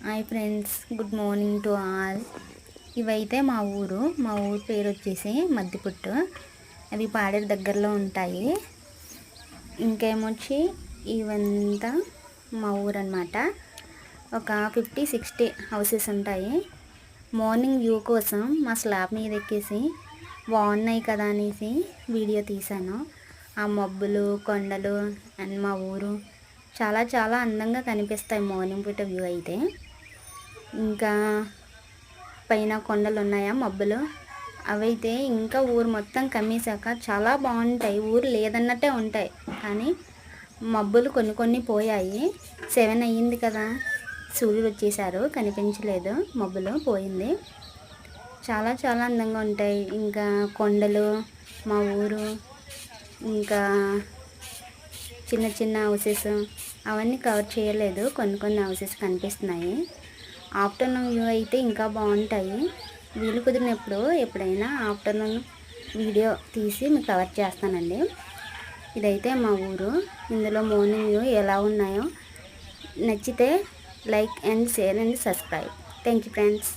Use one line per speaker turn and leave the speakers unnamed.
Hi friends, good morning to all. ఇవైతే మా ఊరు పేరు వచ్చేసి మద్దిపుట్టు. అవి పాడేరు దగ్గరలో ఉంటాయి. ఇంకేమొచ్చి ఇవంతా మా ఊరు అన్నమాట. ఒక 50-60 హౌసెస్ ఉంటాయి. మార్నింగ్ వ్యూ కోసం మా స్లాబ్ మీద ఎక్కేసి బాగున్నాయి కదా అనేసి వీడియో తీశాను. ఆ మబ్బులు, కొండలు అండ్ మా ఊరు చాలా చాలా అందంగా కనిపిస్తాయి మార్నింగ్ పూట వ్యూ అయితే. ఇంకా పైన కొండలు ఉన్నాయా మబ్బులు, అవైతే ఇంకా ఊరు మొత్తం కమ్మేశాక చాలా బాగుంటాయి. ఊరు లేదన్నట్టే ఉంటాయి. కానీ మబ్బులు కొన్ని కొన్ని పోయాయి. 7 అయ్యింది కదా, సూర్యుడు వచ్చేసారు, కనిపించలేదు, మబ్బులు పోయింది. చాలా చాలా అందంగా ఉంటాయి. ఇంకా కొండలు, మా ఊరు, ఇంకా చిన్న చిన్న హౌసెస్ అవన్నీ కవర్ చేయలేదు. కొన్ని కొన్ని హౌసెస్ కనిపిస్తున్నాయి. ఆఫ్టర్నూన్ వ్యూ అయితే ఇంకా బాగుంటాయి. వీలు కుదిరినప్పుడు ఎప్పుడైనా ఆఫ్టర్నూన్ వీడియో తీసి మీకు కవర్ చేస్తానండి. ఇదైతే మా ఊరు. ఇందులో మార్నింగ్ వ్యూ ఎలా ఉన్నాయో నచ్చితే like and share and subscribe. Thank you friends.